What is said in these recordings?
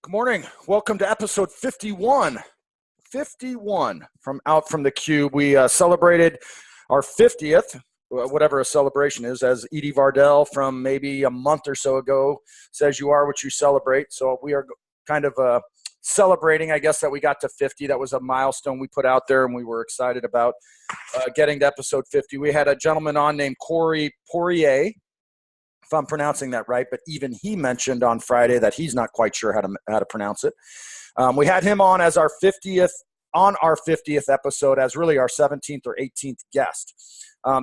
Good morning. Welcome to episode 51. 51 from Out from the Cube. We celebrated our 50th, whatever a celebration is, as Edie Vardell from maybe a month or so ago says, you are what you celebrate. So we are kind of celebrating, I guess, that we got to 50. That was a milestone we put out there, and we were excited about getting to episode 50. We had a gentleman on named Corey Poirier, if I'm pronouncing that right, but even he mentioned on Friday that he's not quite sure how to pronounce it. We had him on as our 50th episode, as really our 17th or 18th guest.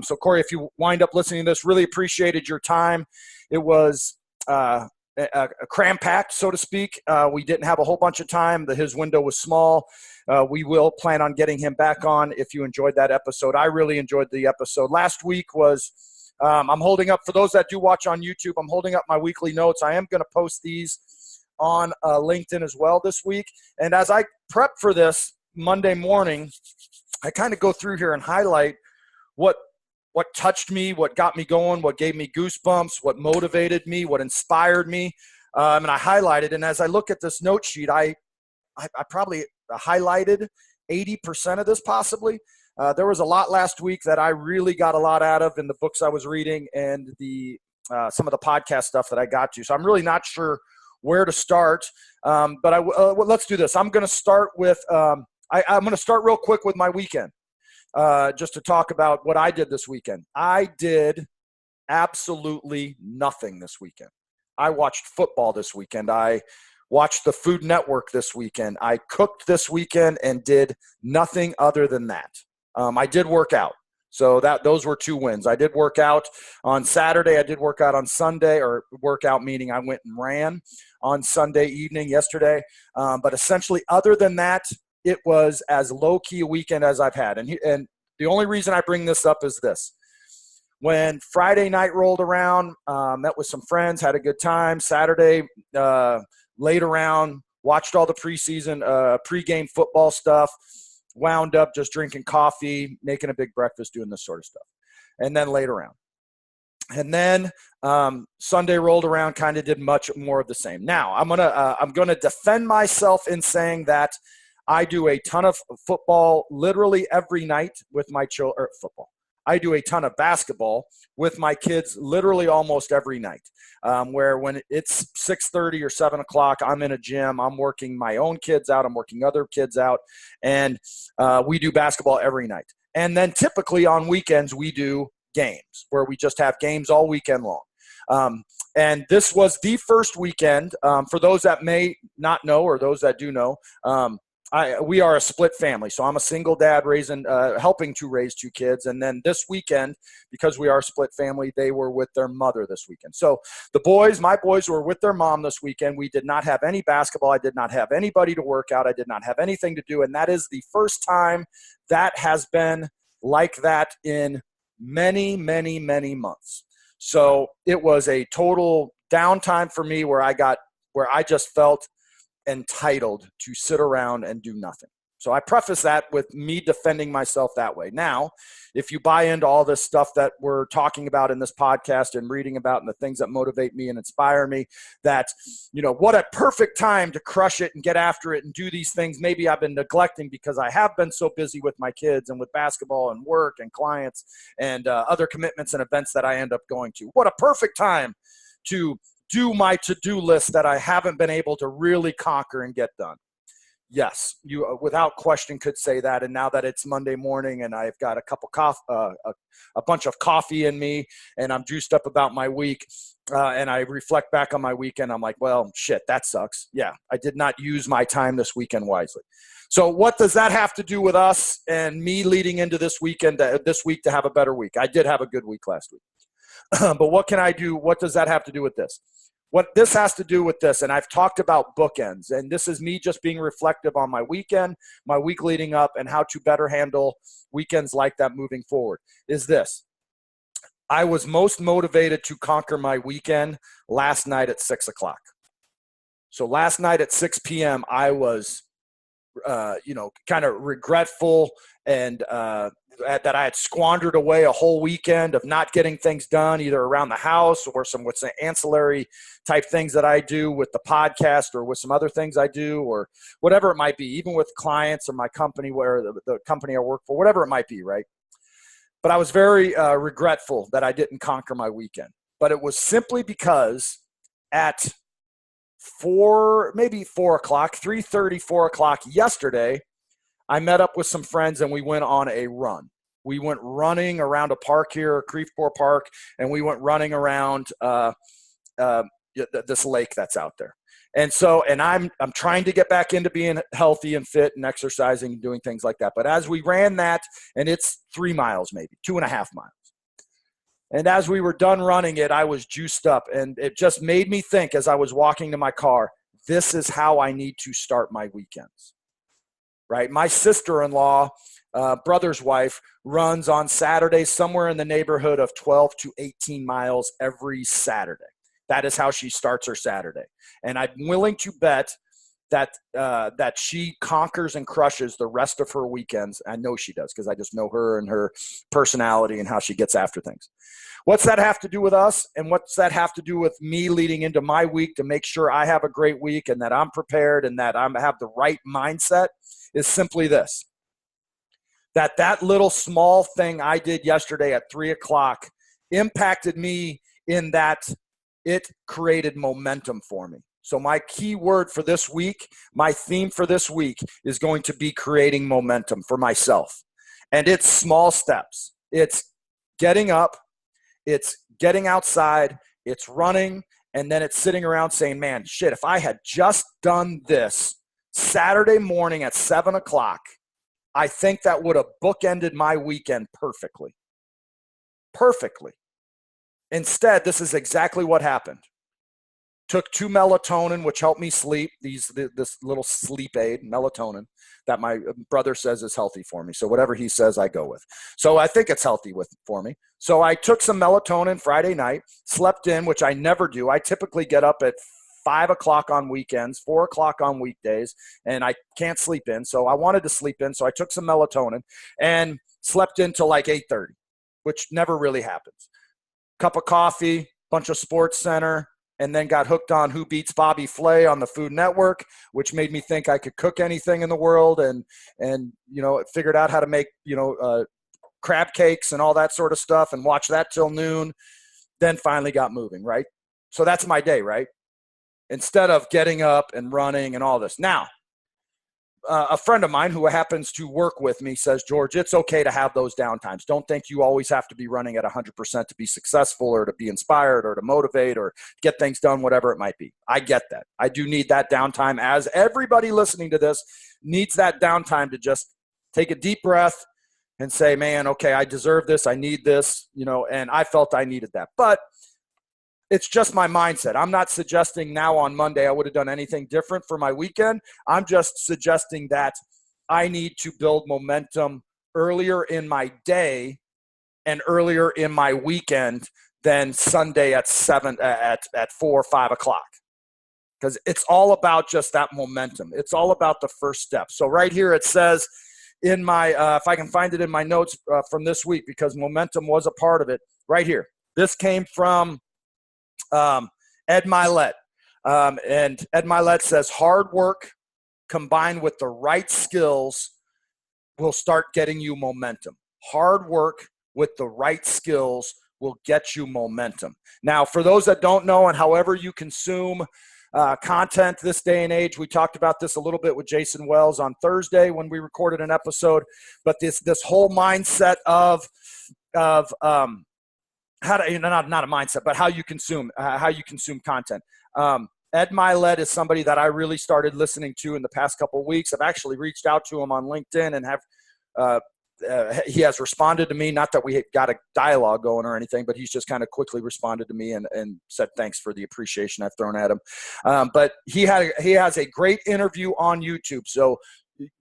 So Corey, if you wind up listening to this, really appreciated your time. It was a cram-packed, so to speak. We didn't have a whole bunch of time. His window was small. We will plan on getting him back on if you enjoyed that episode. I really enjoyed the episode. Last week was I'm holding up, for those that do watch on YouTube, I'm holding up my weekly notes. I am going to post these on LinkedIn as well this week. And as I prep for this Monday morning, I kind of go through here and highlight what touched me, what got me going, what gave me goosebumps, what motivated me, what inspired me. And I highlighted. And as I look at this note sheet, I probably highlighted 80% of this possibly. There was a lot last week that I really got a lot out of in the books I was reading and some of the podcast stuff that I got to. So I'm really not sure where to start. But let's do this. I'm going to start with I'm going to start real quick with my weekend, just to talk about what I did this weekend. I did absolutely nothing this weekend. I watched football this weekend. I watched the Food Network this weekend. I cooked this weekend and did nothing other than that. I did work out. So those were two wins. I did work out on Saturday. I did work out on Sunday, or workout meaning I went and ran on Sunday evening yesterday. But essentially, other than that, it was as low-key a weekend as I've had. And the only reason I bring this up is this. When Friday night rolled around, met with some friends, had a good time. Saturday, laid around, watched all the pregame football stuff. Wound up just drinking coffee, making a big breakfast, doing this sort of stuff, and then laid around. And then Sunday rolled around, kind of did much more of the same. Now I'm gonna defend myself in saying that I do a ton of football literally every night with my children. Football. I do a ton of basketball with my kids literally almost every night, where when it's 6:30 or 7 o'clock, I'm in a gym. I'm working my own kids out. I'm working other kids out. And we do basketball every night. And then typically on weekends, we do games where we just have games all weekend long. And this was the first weekend. For those that may not know, or those that do know, we are a split family. So I'm a single dad helping to raise two kids. And then this weekend, because we are a split family, they were with their mother this weekend. So my boys were with their mom this weekend. We did not have any basketball. I did not have anybody to work out. I did not have anything to do. And that is the first time that has been like that in many, many, many months. So it was a total downtime for me where I just felt entitled to sit around and do nothing. So I preface that with me defending myself that way. Now, if you buy into all this stuff that we're talking about in this podcast and reading about and the things that motivate me and inspire me, that, what a perfect time to crush it and get after it and do these things maybe I've been neglecting because I have been so busy with my kids and with basketball and work and clients and other commitments and events that I end up going to. What a perfect time to do my to-do list that I haven't been able to really conquer and get done. Yes, you without question could say that. And now that it's Monday morning and I've got a bunch of coffee in me and I'm juiced up about my week, and I reflect back on my weekend, I'm like, well, shit, that sucks. Yeah, I did not use my time this weekend wisely. So what does that have to do with us and me leading into this week to have a better week? I did have a good week last week. But what can I do? What does that have to do with this? What this has to do with this, and I've talked about bookends, and this is me just being reflective on my weekend, my week leading up, and how to better handle weekends like that moving forward, is this. I was most motivated to conquer my weekend last night at 6 o'clock. So last night at 6 p.m., I was, kind of regretful that I had squandered away a whole weekend of not getting things done, either around the house or some ancillary type things that I do with the podcast or with some other things I do or whatever it might be, even with clients or my company, where the company I work for, whatever it might be, right? But I was very regretful that I didn't conquer my weekend. But it was simply because at 3:30, 4 o'clock yesterday, I met up with some friends and we went on a run. We went running around a park here, Creefport Park, and we went running around this lake that's out there. And so, and I'm trying to get back into being healthy and fit and exercising and doing things like that. But as we ran that, and it's 3 miles, maybe 2.5 miles. And as we were done running it, I was juiced up. And it just made me think as I was walking to my car, this is how I need to start my weekends. Right? My sister-in-law, brother's wife, runs on Saturdays somewhere in the neighborhood of 12 to 18 miles every Saturday. That is how she starts her Saturday. And I'm willing to bet that she conquers and crushes the rest of her weekends. I know she does because I just know her and her personality and how she gets after things. What's that have to do with us? And what's that have to do with me leading into my week to make sure I have a great week and that I'm prepared and that I have the right mindset? Is simply this, that little small thing I did yesterday at 3 o'clock impacted me in that it created momentum for me. So my key word for this week, my theme for this week is going to be creating momentum for myself. And it's small steps. It's getting up, it's getting outside, it's running, and then it's sitting around saying, man, shit, if I had just done this Saturday morning at 7 o'clock, I think that would have bookended my weekend perfectly. Perfectly. Instead, this is exactly what happened. Took 2 melatonin, which helped me sleep, this little sleep aid, melatonin, that my brother says is healthy for me. So whatever he says, I go with. So I think it's healthy for me. So I took some melatonin Friday night, slept in, which I never do. I typically get up at 5 o'clock on weekends, 4 o'clock on weekdays, and I can't sleep in. So I wanted to sleep in. So I took some melatonin and slept in till like 8:30, which never really happens. Cup of coffee, bunch of Sports Center, and then got hooked on Who Beats Bobby Flay on the Food Network, which made me think I could cook anything in the world and figured out how to make, crab cakes and all that sort of stuff and watch that till noon, then finally got moving, right? So that's my day, right? Instead of getting up and running and all this. Now, a friend of mine who happens to work with me says, George, it's okay to have those downtimes. Don't think you always have to be running at 100% to be successful or to be inspired or to motivate or get things done, whatever it might be. I get that. I do need that downtime, as everybody listening to this needs that downtime to just take a deep breath and say, man, okay, I deserve this. I need this, and I felt I needed that. But it's just my mindset. I'm not suggesting now on Monday I would have done anything different for my weekend. I'm just suggesting that I need to build momentum earlier in my day and earlier in my weekend than Sunday at 4 or 5 o'clock. Because it's all about just that momentum. It's all about the first step. So right here it says in my, if I can find it in my notes from this week, because momentum was a part of it, right here. This came from Ed Milet. And Ed Milet says, hard work combined with the right skills will start getting you momentum. Hard work with the right skills will get you momentum. Now, for those that don't know, and however you consume content this day and age, we talked about this a little bit with Jason Wells on Thursday when we recorded an episode, but this whole mindset of how to, not a mindset, but how you consume content. Ed Milet is somebody that I really started listening to in the past couple of weeks. I've actually reached out to him on LinkedIn and he has responded to me. Not that we got a dialogue going or anything, but he's just kind of quickly responded to me and said thanks for the appreciation I've thrown at him. But he has a great interview on YouTube. So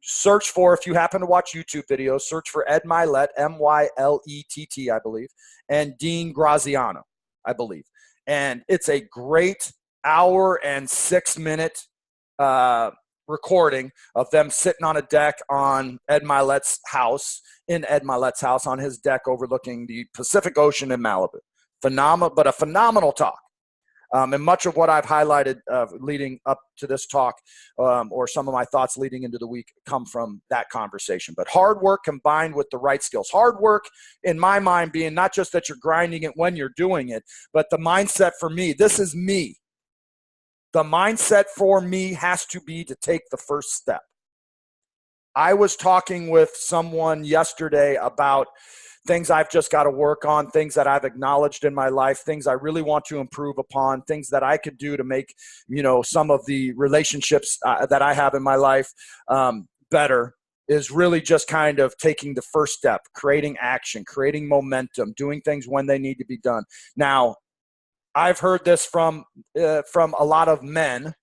search for, if you happen to watch YouTube videos, search for Ed Milet, M-Y-L-E-T-T, I believe, and Dean Graziano, I believe. And it's a great hour and 6 minute recording of them sitting on a deck on Ed Milet's house, on his deck overlooking the Pacific Ocean in Malibu. But a phenomenal talk. And much of what I've highlighted leading up to this talk, or some of my thoughts leading into the week, come from that conversation. But hard work combined with the right skills. Hard work, in my mind, being not just that you're grinding it when you're doing it, but the mindset for me. This is me. The mindset for me has to be to take the first step. I was talking with someone yesterday about things I've just got to work on, things that I've acknowledged in my life, things I really want to improve upon, things that I could do to make, some of the relationships that I have in my life better, is really just kind of taking the first step, creating action, creating momentum, doing things when they need to be done. Now, I've heard this from a lot of men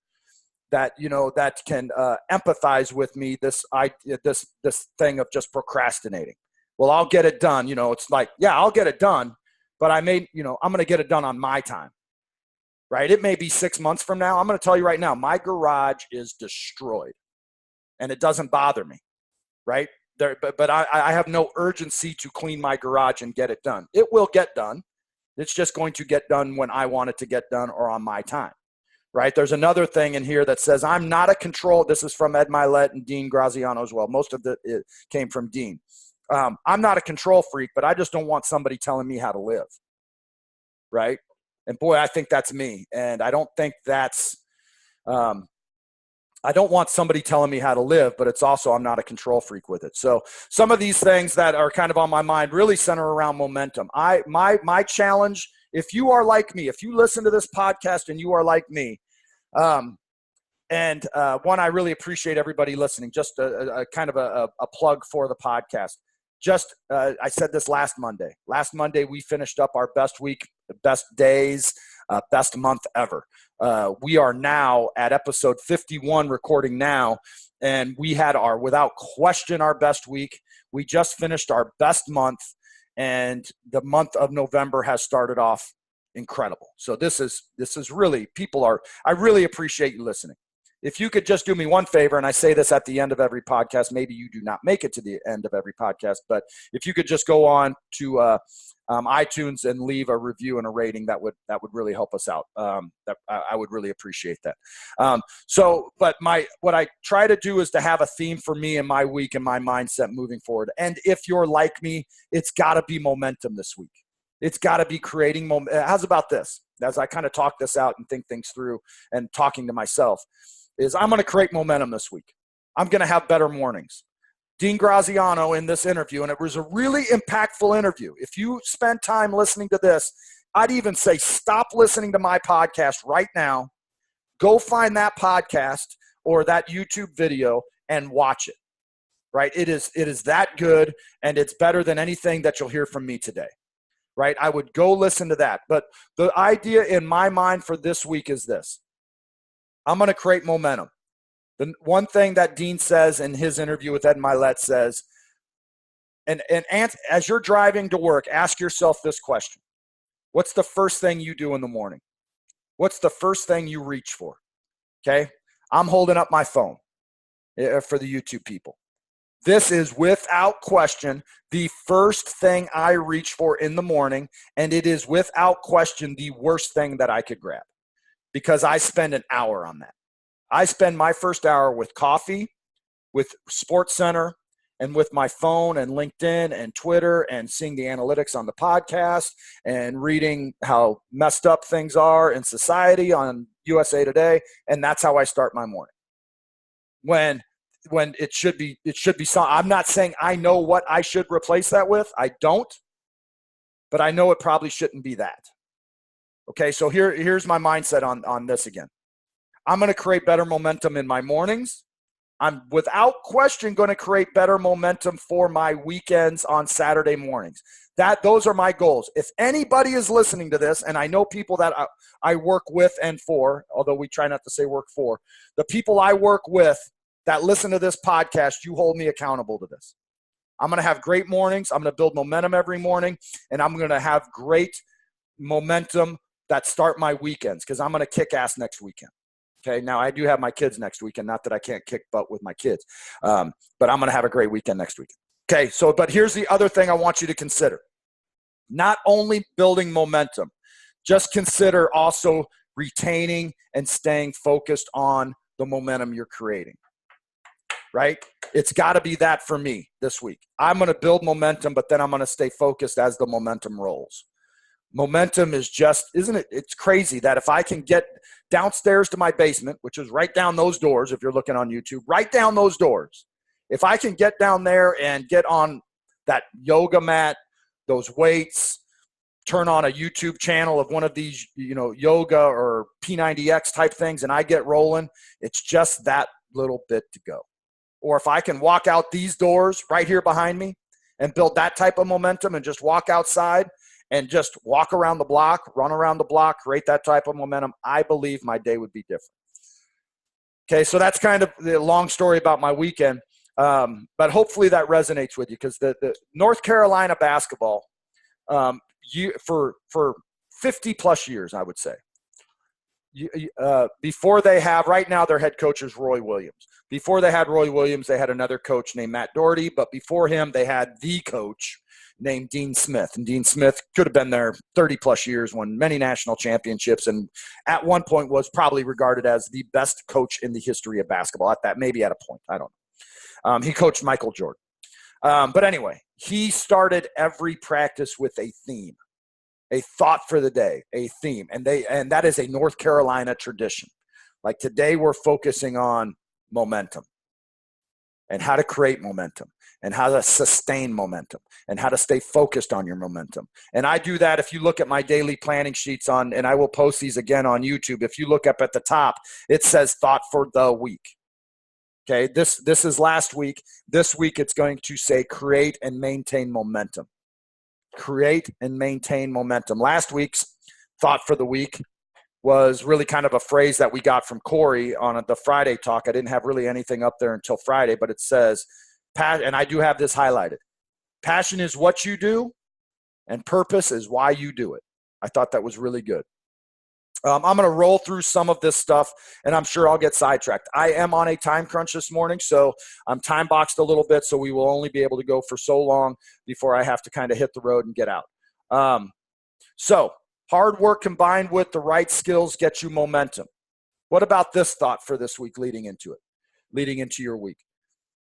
that that can empathize with me. This thing of just procrastinating. Well, I'll get it done. It's like, yeah, I'll get it done, but I'm going to get it done on my time, right? It may be 6 months from now. I'm going to tell you right now, my garage is destroyed, and it doesn't bother me, right? But I have no urgency to clean my garage and get it done. It will get done. It's just going to get done when I want it to get done or on my time, right? There's another thing in here that says, I'm not a control. This is from Ed Milet and Dean Graziano as well. Most of it came from Dean. I'm not a control freak, but I just don't want somebody telling me how to live, right? And boy, I think that's me. And I don't think that's I don't want somebody telling me how to live, but it's also I'm not a control freak with it. So some of these things that are kind of on my mind really center around momentum. My challenge, if you are like me, if you listen to this podcast and you are like me, one, I really appreciate everybody listening. Just a kind of a plug for the podcast. I said this last Monday. Last Monday, we finished up our best week, best days, best month ever. We are now at episode 51 recording now, and we had without question, our best week. We just finished our best month, and the month of November has started off incredible. So this is really, I really appreciate you listening. If you could just do me one favor, and I say this at the end of every podcast, maybe you do not make it to the end of every podcast, but if you could just go on to iTunes and leave a review and a rating, that would really help us out. I would really appreciate that. But what I try to do is to have a theme for me and my week and my mindset moving forward. And if you're like me, it's got to be momentum this week. It's got to be creating momentum. How's about this? As I kind of talk this out and think things through and talking to myself, is I'm going to create momentum this week. I'm going to have better mornings. Dean Graziano in this interview, and it was a really impactful interview. If you spend time listening to this, I'd even say stop listening to my podcast right now. Go find that podcast or that YouTube video and watch it, right? It is that good, and it's better than anything that you'll hear from me today, right? I would go listen to that. But the idea in my mind for this week is this. I'm going to create momentum. The one thing that Dean says in his interview with Ed Milet says, and as you're driving to work, ask yourself this question. What's the first thing you do in the morning? What's the first thing you reach for? Okay? I'm holding up my phone for the YouTube people. This is without question the first thing I reach for in the morning, and it is without question the worst thing that I could grab, because I spend an hour on that. I spend my first hour with coffee, with SportsCenter, and with my phone and LinkedIn and Twitter and seeing the analytics on the podcast and reading how messed up things are in society on USA Today. And that's how I start my morning. When it should be some, I'm not saying I know what I should replace that with. I don't, but I know it probably shouldn't be that. Okay, so here's my mindset on this again. I'm going to create better momentum in my mornings. I'm without question going to create better momentum for my weekends on Saturday mornings. Those are my goals. If anybody is listening to this, and I know people that I work with and for, although we try not to say work for, the people I work with that listen to this podcast, you hold me accountable to this. I'm going to have great mornings. I'm going to build momentum every morning, and I'm going to have great momentum that start my weekends, because I'm going to kick ass next weekend. Okay. Now I do have my kids next weekend. Not that I can't kick butt with my kids, but I'm going to have a great weekend next weekend. Okay. So, but here's the other thing I want you to consider. Not only building momentum, just consider also retaining and staying focused on the momentum you're creating, right? It's got to be that for me this week. I'm going to build momentum, but then I'm going to stay focused as the momentum rolls. Momentum is just, isn't it? It's crazy that if I can get downstairs to my basement, which is right down those doors, if you're looking on YouTube, right down those doors, if I can get down there and get on that yoga mat, those weights, turn on a YouTube channel of one of these, yoga or P90X type things, and I get rolling, it's just that little bit to go. Or if I can walk out these doors right here behind me and build that type of momentum and just walk outside and just walk around the block, run around the block, create that type of momentum, I believe my day would be different. Okay, so that's kind of the long story about my weekend. But hopefully that resonates with you, because the North Carolina basketball, for 50 plus years, I would say, before they have, right now their head coach is Roy Williams. Before they had Roy Williams, they had another coach named Matt Doherty, but before him they had the coach named Dean Smith. And Dean Smith could have been there 30 plus years, won many national championships, and at one point was probably regarded as the best coach in the history of basketball. Maybe at a point, I don't know. He coached Michael Jordan. But anyway, he started every practice with a theme, a thought for the day, a theme. And that is a North Carolina tradition. Like today, we're focusing on momentum and how to create momentum and how to sustain momentum and how to stay focused on your momentum. And I do that. If you look at my daily planning sheets and I will post these again on YouTube. If you look up at the top, it says thought for the week. Okay, this is last week. This week it's going to say create and maintain momentum. Create and maintain momentum. Last week's thought for the week was really kind of a phrase that we got from Corey on the Friday talk. I didn't have really anything up there until Friday, but it says, and I do have this highlighted, passion is what you do and purpose is why you do it. I thought that was really good. I'm going to roll through some of this stuff, and I'm sure I'll get sidetracked. I am on a time crunch this morning, so I'm time boxed a little bit, so we will only be able to go for so long before I have to kind of hit the road and get out. So hard work combined with the right skills get you momentum. What about this thought for this week leading into your week?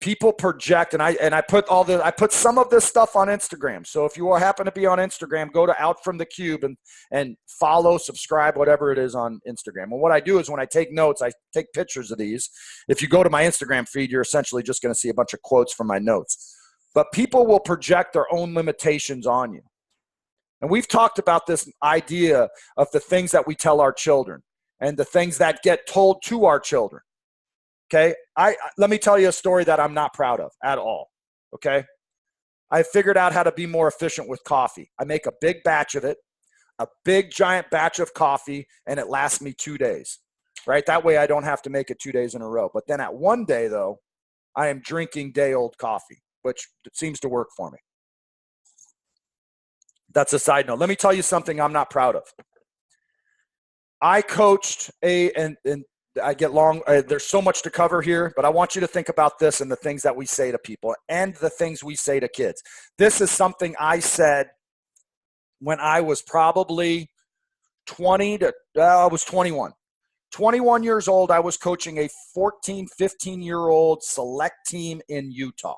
People project, and I put some of this stuff on Instagram. So if you happen to be on Instagram, go to Out from the Cube and follow, subscribe, whatever it is on Instagram. And what I do is when I take notes, I take pictures of these. If you go to my Instagram feed, you're essentially just going to see a bunch of quotes from my notes. But people will project their own limitations on you. And we've talked about this idea of the things that we tell our children and the things that get told to our children. Okay, let me tell you a story that I'm not proud of at all, okay? I figured out how to be more efficient with coffee. I make a big batch of it, a big giant batch of coffee, and it lasts me 2 days, right? That way I don't have to make it 2 days in a row. But then at one day, though, I am drinking day-old coffee, which seems to work for me. That's a side note. Let me tell you something I'm not proud of. I coached and I get long. There's so much to cover here, but I want you to think about this and the things that we say to people and the things we say to kids. This is something I said when I was probably 21. 21 years old, I was coaching a 14, 15-year-old select team in Utah,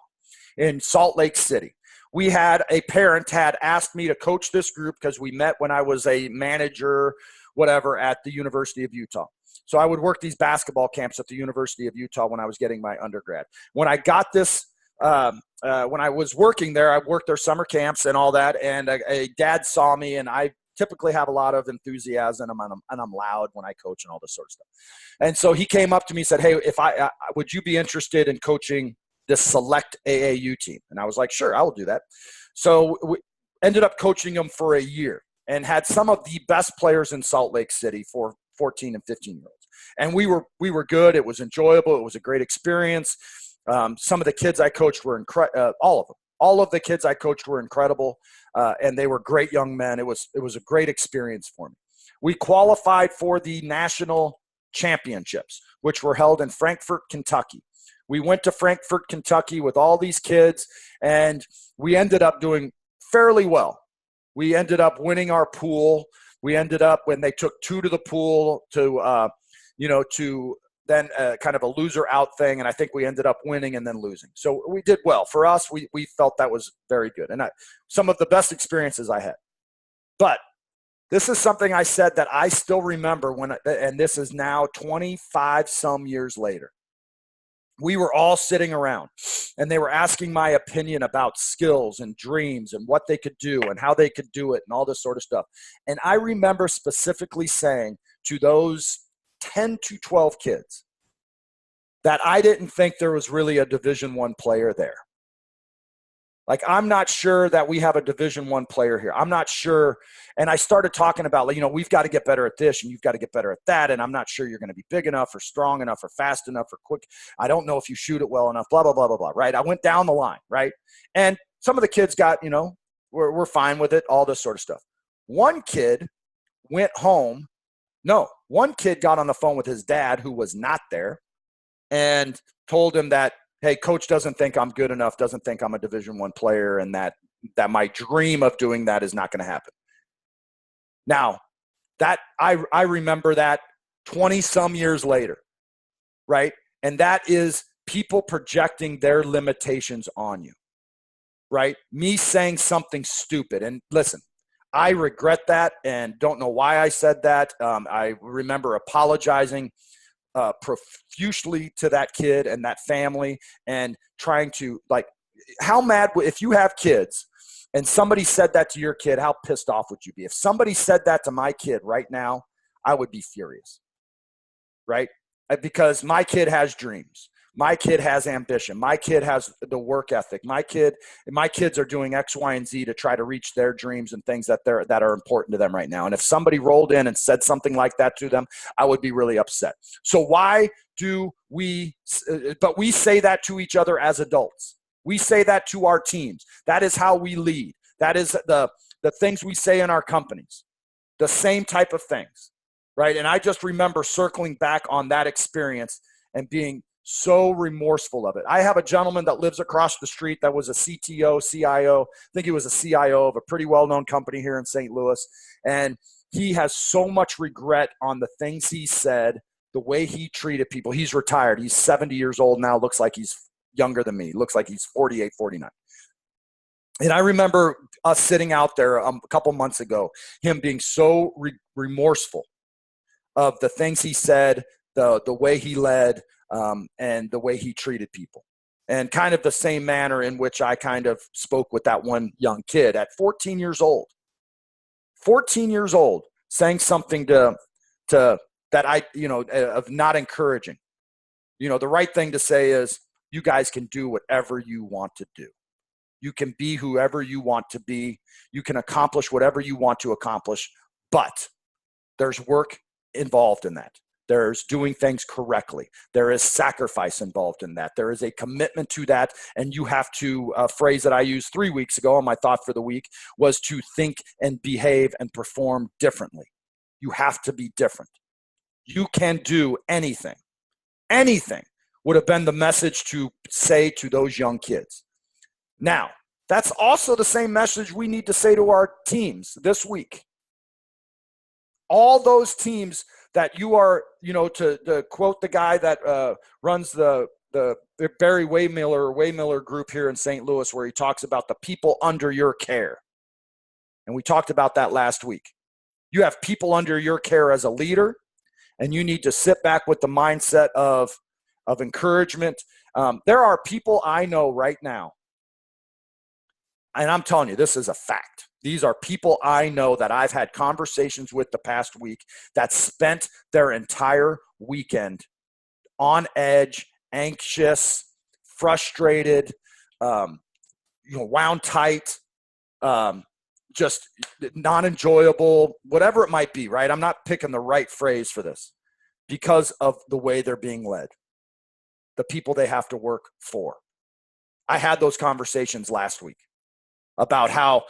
in Salt Lake City. We had a parent had asked me to coach this group because we met when I was a manager, whatever, at the University of Utah. So I would work these basketball camps at the University of Utah when I was getting my undergrad. When I got this, when I was working there, I worked their summer camps and all that. And a dad saw me, and I typically have a lot of enthusiasm, and I'm loud when I coach and all this sort of stuff. And so he came up to me and said, "Hey, would you be interested in coaching this select AAU team?" And I was like, "Sure, I will do that." So we ended up coaching them for a year and had some of the best players in Salt Lake City for 14 and 15-year-olds. And we were good. It was enjoyable. It was a great experience. Some of the kids I coached were all of them. All of the kids I coached were incredible, and they were great young men. It was a great experience for me. We qualified for the national championships, which were held in Frankfort, Kentucky. We went to Frankfort, Kentucky with all these kids, and we ended up doing fairly well. We ended up winning our pool. We ended up, when they took 2 to the pool to, to then kind of a loser out thing, and I think we ended up winning and then losing. So we did well. For us, we felt that was very good, and some of the best experiences I had. But this is something I said that I still remember and this is now 25 some years later. We were all sitting around, and they were asking my opinion about skills and dreams and what they could do and how they could do it and all this sort of stuff. And I remember specifically saying to those 10 to 12 kids that I didn't think there was really a Division I player there. Like, I'm not sure that we have a Division I player here. I'm not sure. And I started talking about, we've got to get better at this and you've got to get better at that. And I'm not sure you're going to be big enough or strong enough or fast enough or quick. I don't know if you shoot it well enough, blah, blah, blah, blah, blah, right? I went down the line, right? And some of the kids got, we're fine with it, all this sort of stuff. One kid went home. No, one kid got on the phone with his dad, who was not there, and told him that, hey, coach doesn't think I'm good enough, doesn't think I'm a Division I player, and that my dream of doing that is not going to happen. Now, that I remember that 20-some years later, right? And that is people projecting their limitations on you, right? Me saying something stupid. And listen, I regret that and don't know why I said that. I remember apologizing profusely to that kid and that family, and trying to, how mad, if you have kids and somebody said that to your kid, how pissed off would you be? If somebody said that to my kid right now, I would be furious, right? Because my kid has dreams. My kid has ambition. My kid has the work ethic. My kids are doing X, Y, and Z to try to reach their dreams and things that are important to them right now. And if somebody rolled in and said something like that to them, I would be really upset. So why do we say that to each other as adults? We say that to our teams. That is how we lead. That is the things we say in our companies. The same type of things, right? And I just remember circling back on that experience and being so remorseful of it. I have a gentleman that lives across the street that was a CTO, CIO. I think he was a CIO of a pretty well-known company here in St. Louis. And he has so much regret on the things he said, the way he treated people. He's retired. He's 70 years old now. Looks like he's younger than me. Looks like he's 48, 49. And I remember us sitting out there a couple months ago, him being so remorseful of the things he said, the way he led, and the way he treated people, and kind of the same manner in which I kind of spoke with that one young kid at 14 years old, saying something to that of not encouraging. The right thing to say is, you guys can do whatever you want to do. You can be whoever you want to be. You can accomplish whatever you want to accomplish, but there's work involved in that. There's doing things correctly. There is sacrifice involved in that. There is a commitment to that. And you have to, a phrase that I used 3 weeks ago on my thought for the week was to think and behave and perform differently. You have to be different. You can do anything. Anything would have been the message to say to those young kids. Now, that's also the same message we need to say to our teams this week. All those teams that you are, to quote the guy that runs the Barry Waymiller group here in St. Louis, where he talks about the people under your care. And we talked about that last week. You have people under your care as a leader, and you need to sit back with the mindset of encouragement. There are people I know right now, and I'm telling you, this is a fact. These are people I know that I've had conversations with the past week that spent their entire weekend on edge, anxious, frustrated, wound tight, just non-enjoyable, whatever it might be, right? I'm not picking the right phrase for this, because of the way they're being led, the people they have to work for. I had those conversations last week about how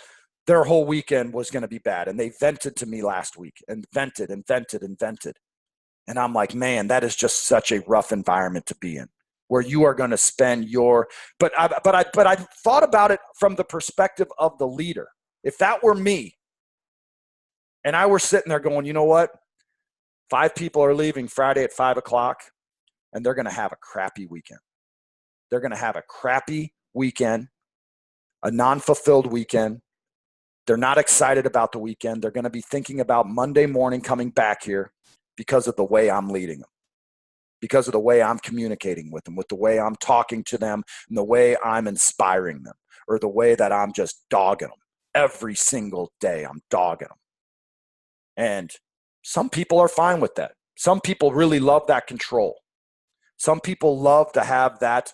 their whole weekend was going to be bad. And they vented to me last week and vented. And I'm like, man, that is just such a rough environment to be in, where you are going to spend your, but I thought about it from the perspective of the leader. If that were me and I were sitting there going, you know what? 5 people are leaving Friday at 5:00 and they're going to have a crappy weekend. They're going to have a crappy weekend, a non-fulfilled weekend. They're not excited about the weekend. They're going to be thinking about Monday morning coming back here because of the way I'm leading them, because of the way I'm communicating with them, with the way I'm talking to them, and the way I'm inspiring them, or the way that I'm just dogging them. Every single day I'm dogging them. And some people are fine with that. Some people really love that control. Some people love to have that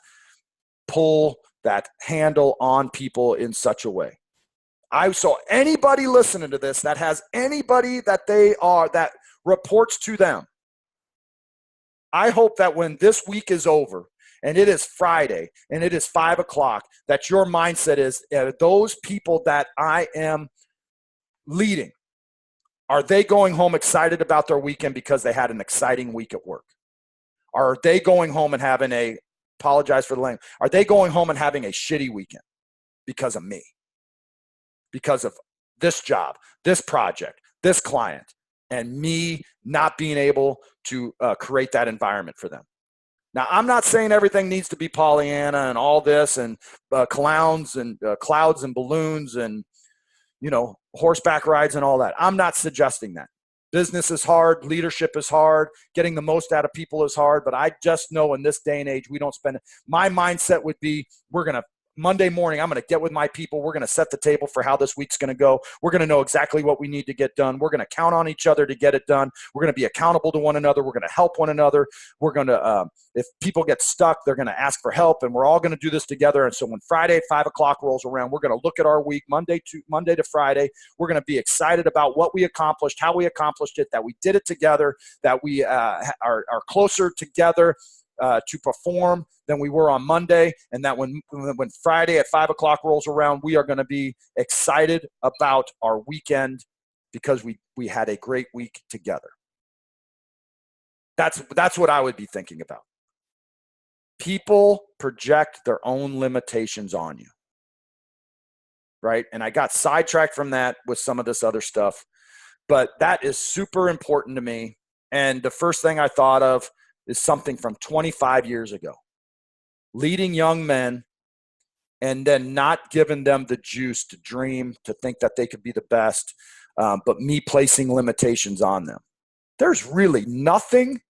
pull, that handle on people in such a way. So anybody listening to this that has anybody that reports to them, I hope that when this week is over and it is Friday and it is 5:00, that your mindset is, those people that I am leading, are they going home excited about their weekend because they had an exciting week at work? Are they going home and having apologize for the language, are they going home and having a shitty weekend because of me? Because of this job, this project, this client, and me not being able to create that environment for them. Now, I'm not saying everything needs to be Pollyanna and all this and clowns and clouds and balloons and, horseback rides and all that. I'm not suggesting that. Business is hard. Leadership is hard. Getting the most out of people is hard. But I just know in this day and age, we don't spend it. My mindset would be, Monday morning, I'm going to get with my people. We're going to set the table for how this week's going to go. We're going to know exactly what we need to get done. We're going to count on each other to get it done. We're going to be accountable to one another. We're going to help one another. We're going to, if people get stuck, they're going to ask for help, and we're all going to do this together. And so when Friday at 5:00 rolls around, we're going to look at our week, Monday to Friday. We're going to be excited about what we accomplished, how we accomplished it, that we did it together, that we are closer together to perform than we were on Monday, and that when Friday at 5:00 rolls around, we are going to be excited about our weekend because we had a great week together. That's what I would be thinking about. People project their own limitations on you, right? And I got sidetracked from that with some of this other stuff, but that is super important to me. And the first thing I thought of is something from 25 years ago. Leading young men and then not giving them the juice to dream, to think that they could be the best, but me placing limitations on them. There's really nothing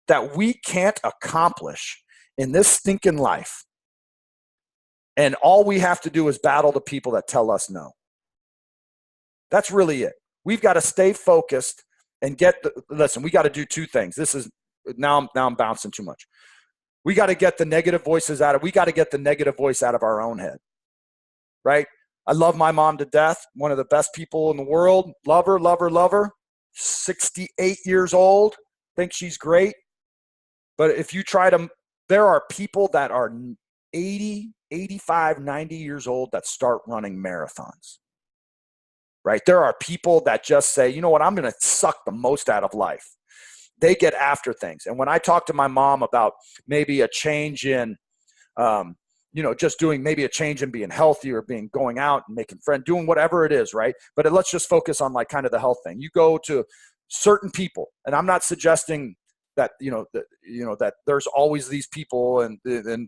that we can't accomplish in this stinking life. And all we have to do is battle the people that tell us no. That's really it. We've got to stay focused and listen, we got to do 2 things. Now I'm bouncing too much. We got to get the negative voices we got to get the negative voice out of our own head, right? I love my mom to death. One of the best people in the world. Love her, love her, love her. 68 years old. Think she's great. But if you there are people that are 80, 85, 90 years old that start running marathons, right? There are people that just say, you know what, I'm going to suck the most out of life. They get after things. And when I talk to my mom about maybe a change in, just doing maybe a change in being healthy or going out and making friends, doing whatever it is, right? But let's just focus on like kind of the health thing. You go to certain people, and I'm not suggesting that, that there's always these people and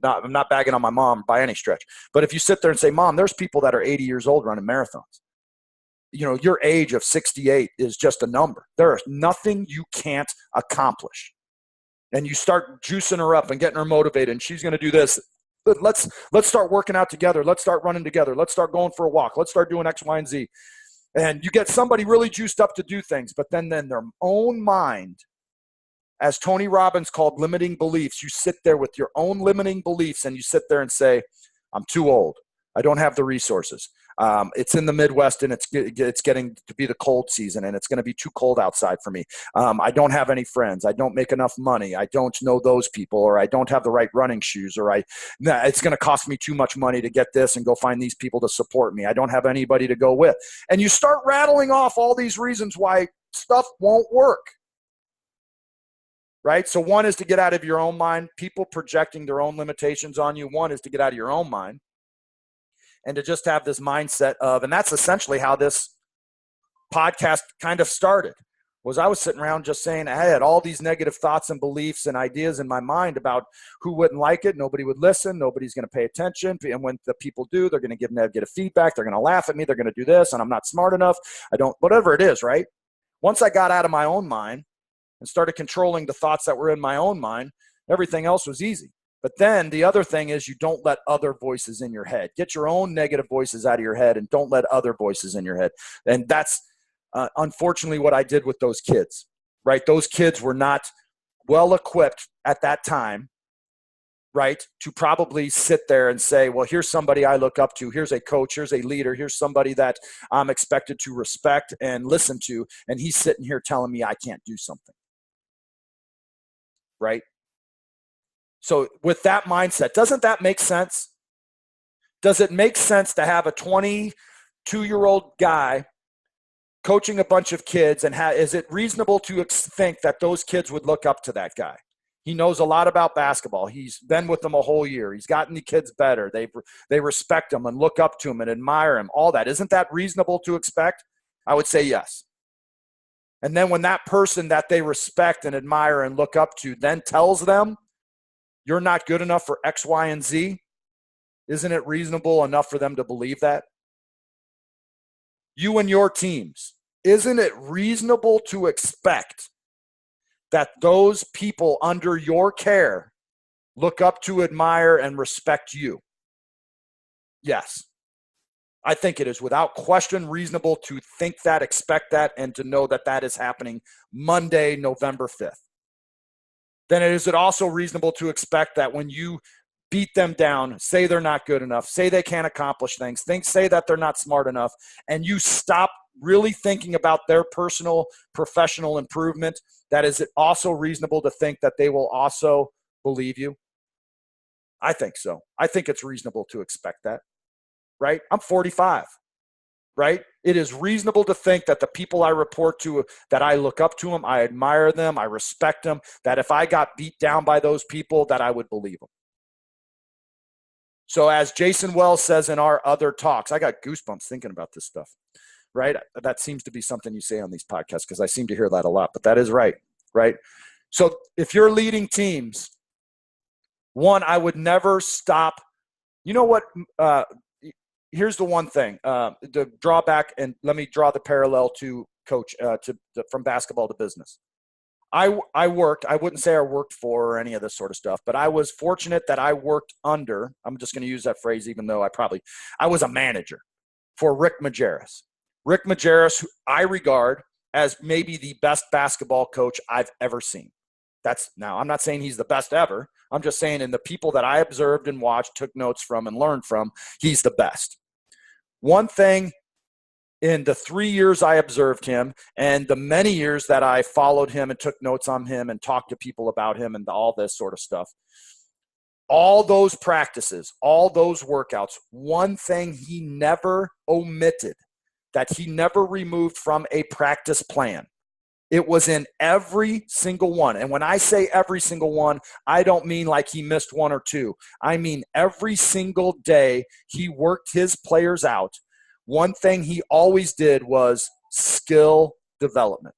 I'm not bagging on my mom by any stretch. But if you sit there and say, Mom, there's people that are 80 years old running marathons. Your age of 68 is just a number. There is nothing you can't accomplish. And you start juicing her up and getting her motivated, and she's going to do this. Let's start working out together. Let's start running together. Let's start going for a walk. Let's start doing X, Y, and Z. And you get somebody really juiced up to do things, but then their own mind, as Tony Robbins called limiting beliefs, you sit there with your own limiting beliefs and you sit there and say, I'm too old. I don't have the resources. It's in the Midwest and it's getting to be the cold season and it's going to be too cold outside for me. I don't have any friends. I don't make enough money. I don't know those people, or I don't have the right running shoes, or it's going to cost me too much money to get this and go find these people to support me. I don't have anybody to go with. And you start rattling off all these reasons why stuff won't work. right? So one is to get out of your own mind, people projecting their own limitations on you. One is to get out of your own mind and to just have this mindset of, and that's essentially how this podcast kind of started, was I was sitting around just saying I had all these negative thoughts and beliefs and ideas in my mind about who wouldn't like it. Nobody would listen. Nobody's going to pay attention. And when the people do, they're going to give negative feedback. They're going to laugh at me. They're going to do this, and I'm not smart enough. I don't, whatever it is, right? Once I got out of my own mind and started controlling the thoughts that were in my own mind, everything else was easy. But then the other thing is you don't let other voices in your head. Get your own negative voices out of your head and don't let other voices in your head. And that's unfortunately what I did with those kids, right? Those kids were not well equipped at that time, right, to probably sit there and say, well, here's somebody I look up to. Here's a coach. Here's a leader. Here's somebody that I'm expected to respect and listen to. And he's sitting here telling me I can't do something, right? So with that mindset, doesn't that make sense? Does it make sense to have a 22-year-old guy coaching a bunch of kids, and is it reasonable to think that those kids would look up to that guy? He knows a lot about basketball. He's been with them a whole year. He's gotten the kids better. They respect him and look up to him and admire him, all that. Isn't that reasonable to expect? I would say yes. And then when that person that they respect and admire and look up to then tells them, you're not good enough for X, Y, and Z, isn't it reasonable enough for them to believe that? You and your teams, isn't it reasonable to expect that those people under your care look up to, admire, and respect you? Yes. I think it is without question reasonable to think that, expect that, and to know that that is happening Monday, November 5th. Then is it also reasonable to expect that when you beat them down, say they're not good enough, say they can't accomplish things, say that they're not smart enough, and you stop really thinking about their personal, professional improvement, that is it also reasonable to think that they will also believe you? I think so. I think it's reasonable to expect that, right? I'm 45, right? It is reasonable to think that the people I report to, that I look up to them, I admire them, I respect them, that if I got beat down by those people, that I would believe them. So as Jason Wells says in our other talks, I got goosebumps thinking about this stuff, right? That seems to be something you say on these podcasts because I seem to hear that a lot, but that is right, right? So if you're leading teams, one, I would never stop. You know what? Here's the one thing, the drawback, and let me draw the parallel to coach, from basketball to business. I wouldn't say I worked for or any of this sort of stuff, but I was fortunate that I worked under, I'm just going to use that phrase even though I was a manager for Rick Majerus. Rick Majerus, who I regard as maybe the best basketball coach I've ever seen. Now, I'm not saying he's the best ever. I'm just saying in the people that I observed and watched, took notes from, and learned from, he's the best. One thing in the 3 years I observed him and the many years that I followed him and took notes on him and talked to people about him and all this sort of stuff, all those practices, all those workouts, one thing he never omitted, that he never removed from a practice plan. It was in every single one. And when I say every single one, I don't mean like he missed one or two. I mean every single day he worked his players out. One thing he always did was skill development.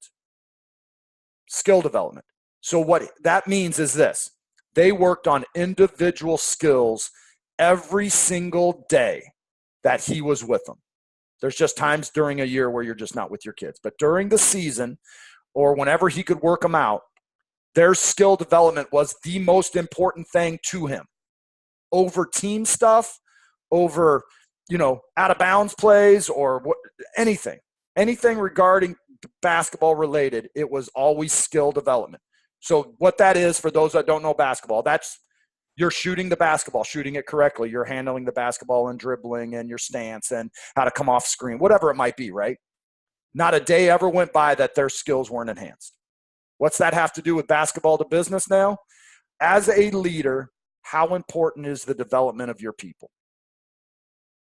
Skill development. So what that means is this. They worked on individual skills every single day that he was with them. There's just times during a year where you're just not with your kids. But during the season, or whenever he could work them out, their skill development was the most important thing to him. Over team stuff, over, out of bounds plays, or anything regarding basketball related, it was always skill development. So what that is, for those that don't know basketball, that's you're shooting the basketball, shooting it correctly. You're handling the basketball and dribbling and your stance and how to come off screen, whatever it might be, right? Not a day ever went by that their skills weren't enhanced. What's that have to do with basketball to business now? As a leader, how important is the development of your people?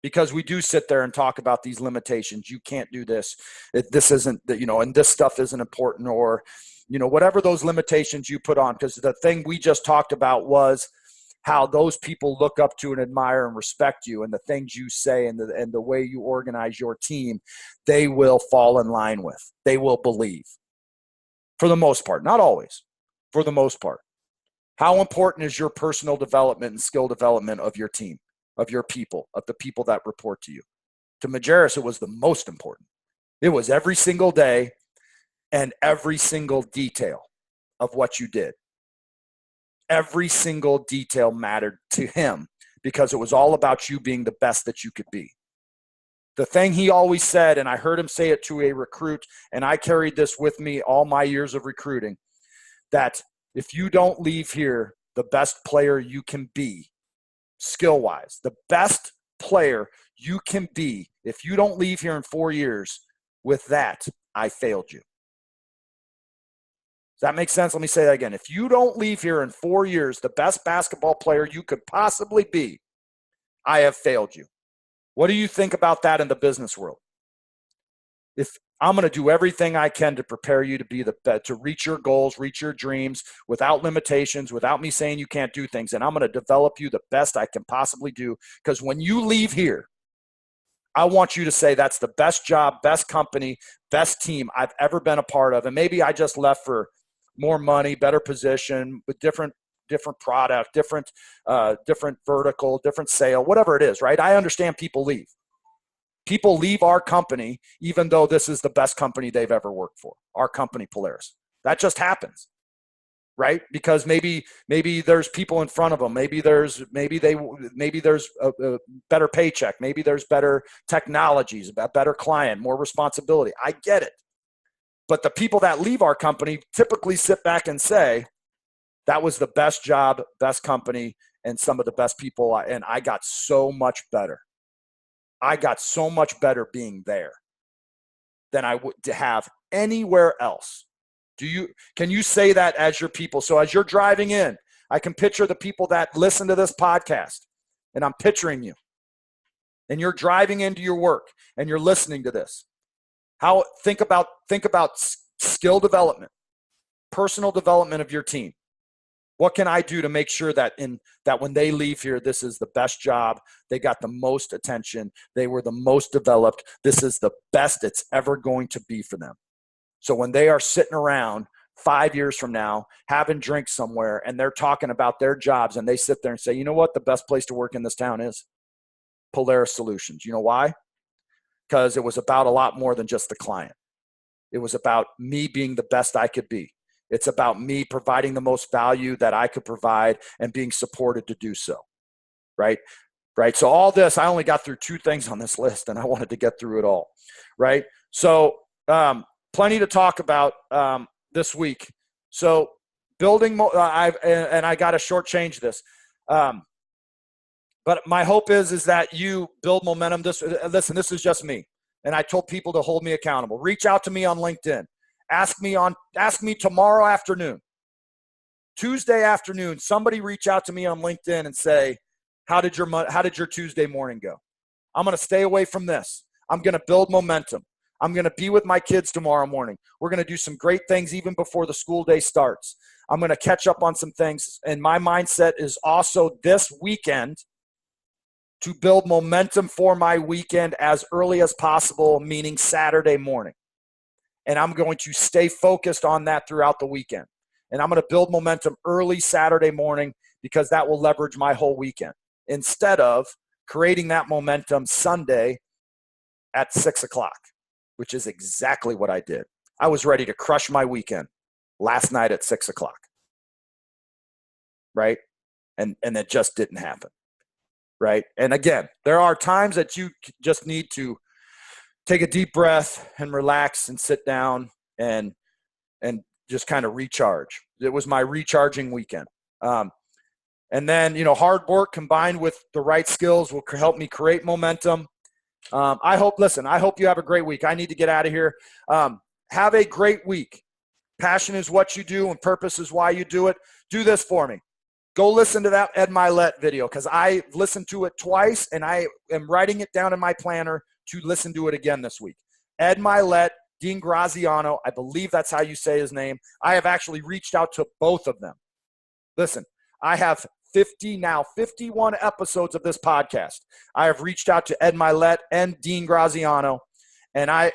because we do sit there and talk about these limitations. You can't do this. This isn't, and this stuff isn't important, or, whatever those limitations you put on. Because the thing we just talked about was how those people look up to and admire and respect you, and the things you say and the way you organize your team, they will fall in line with. They will believe. For the most part, not always, for the most part. How important is your personal development and skill development of your team, of your people, of the people that report to you? To Majerus, it was the most important. It was every single day and every single detail of what you did. Every single detail mattered to him because it was all about you being the best that you could be. The thing he always said, and I heard him say it to a recruit, and I carried this with me all my years of recruiting, that if you don't leave here the best player you can be, skill-wise, the best player you can be, if you don't leave here in 4 years with that, I failed you. Does that make sense? Let me say that again. If you don't leave here in 4 years the best basketball player you could possibly be, I have failed you. What do you think about that in the business world? If I'm going to do everything I can to prepare you to be to reach your goals, reach your dreams without limitations, without me saying you can't do things, and I'm going to develop you the best I can possibly do, because when you leave here, I want you to say that's the best job, best company, best team I've ever been a part of. And maybe I just left for more money, better position, with different product, different vertical, different sale, whatever it is, right? I understand people leave. People leave our company even though this is the best company they've ever worked for, our company, Polaris. That just happens, right? Because maybe there's people in front of them. Maybe there's a better paycheck. Maybe there's better technologies, a better client, more responsibility. I get it. But the people that leave our company typically sit back and say, that was the best job, best company, and some of the best people, and I got so much better. I got so much better being there than I would to have anywhere else. Can you say that as your people? So as you're driving in, I can picture the people that listen to this podcast, and I'm picturing you. And you're driving into your work and you're listening to this. Think about skill development, personal development of your team. What can I do to make sure that when they leave here, this is the best job, they got the most attention, they were the most developed, this is the best it's ever going to be for them. So when they are sitting around 5 years from now, having drinks somewhere, and they're talking about their jobs, and they sit there and say, you know what the best place to work in this town is? Polaris Solutions. You know why? Because it was about a lot more than just the client. It was about me being the best I could be. It's about me providing the most value that I could provide and being supported to do so, right? Right. So all this, I only got through 2 things on this list, and I wanted to get through it all, right? So plenty to talk about this week. So building, I got to shortchange this. But my hope is that you build momentum. Listen, this is just me. And I told people to hold me accountable. Reach out to me on LinkedIn. Ask me tomorrow afternoon, Tuesday afternoon. Somebody reach out to me on LinkedIn and say, how did your Tuesday morning go? I'm going to stay away from this. I'm going to build momentum. I'm going to be with my kids tomorrow morning. We're going to do some great things even before the school day starts. I'm going to catch up on some things. And my mindset is also this weekend to build momentum for my weekend as early as possible, meaning Saturday morning. And I'm going to stay focused on that throughout the weekend. And I'm going to build momentum early Saturday morning because that will leverage my whole weekend instead of creating that momentum Sunday at 6 o'clock, which is exactly what I did. I was ready to crush my weekend last night at 6 o'clock, right? And that just didn't happen, right? And again, there are times that you just need to take a deep breath and relax and sit down and just kind of recharge. It was my recharging weekend. And then, hard work combined with the right skills will help me create momentum. I hope you have a great week. I need to get out of here. Have a great week. Passion is what you do and purpose is why you do it. Do this for me. Go listen to that Ed Milet video because I listened to it twice and I am writing it down in my planner to listen to it again this week. Ed Milet, Dean Graziano, I believe that's how you say his name. I have actually reached out to both of them. Listen, I have 51 episodes of this podcast. I have reached out to Ed Milet and Dean Graziano, and I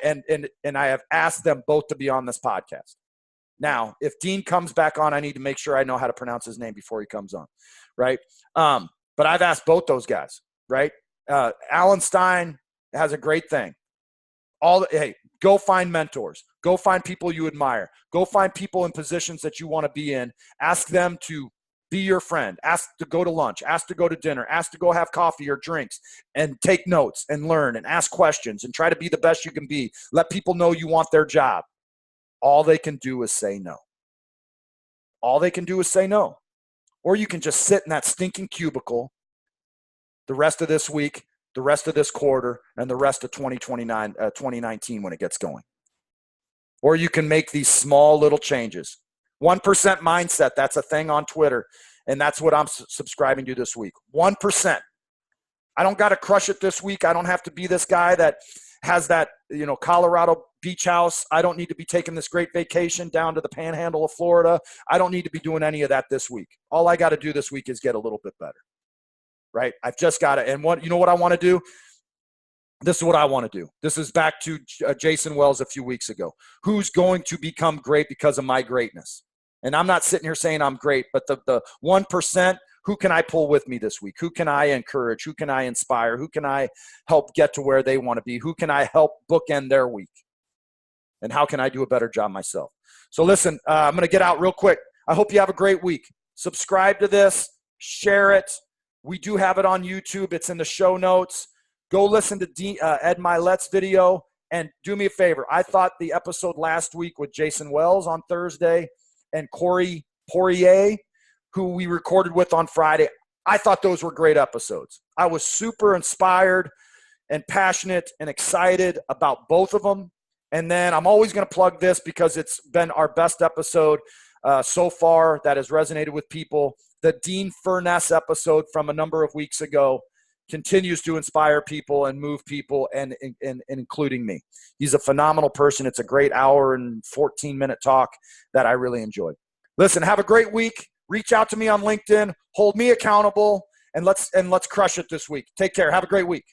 have asked them both to be on this podcast. Now, if Dean comes back on, I need to make sure I know how to pronounce his name before he comes on, right? But I've asked both those guys, right? Alan Stein has a great thing. Hey, go find mentors. Go find people you admire. Go find people in positions that you want to be in. Ask them to be your friend. Ask to go to lunch. Ask to go to dinner. Ask to go have coffee or drinks and take notes and learn and ask questions and try to be the best you can be. Let people know you want their job. All they can do is say no. All they can do is say no. Or you can just sit in that stinking cubicle the rest of this week, the rest of this quarter, and the rest of 2019 when it gets going. Or you can make these small little changes. 1% mindset, that's a thing on Twitter, and that's what I'm subscribing to this week. 1%. I don't got to crush it this week. I don't have to be this guy that has that, Colorado beach house. I don't need to be taking this great vacation down to the panhandle of Florida. I don't need to be doing any of that this week. All I got to do this week is get a little bit better, right? I've just got to, and what I want to do? This is what I want to do. This is back to Jason Wells a few weeks ago. Who's going to become great because of my greatness? And I'm not sitting here saying I'm great, but the 1%, who can I pull with me this week? Who can I encourage? Who can I inspire? Who can I help get to where they want to be? Who can I help bookend their week? And how can I do a better job myself? So listen, I'm going to get out real quick. I hope you have a great week. Subscribe to this. Share it. We do have it on YouTube. It's in the show notes. Go listen to Ed Milet's video. And do me a favor. I thought the episode last week with Jason Wells on Thursday and Corey Poirier, who we recorded with on Friday, I thought those were great episodes. I was super inspired and passionate and excited about both of them. And then I'm always going to plug this because it's been our best episode so far that has resonated with people. The Dean Furness episode from a number of weeks ago continues to inspire people and move people, and including me. He's a phenomenal person. It's a great hour and 14-minute talk that I really enjoyed. Listen, have a great week. Reach out to me on LinkedIn. Hold me accountable, and let's crush it this week. Take care. Have a great week.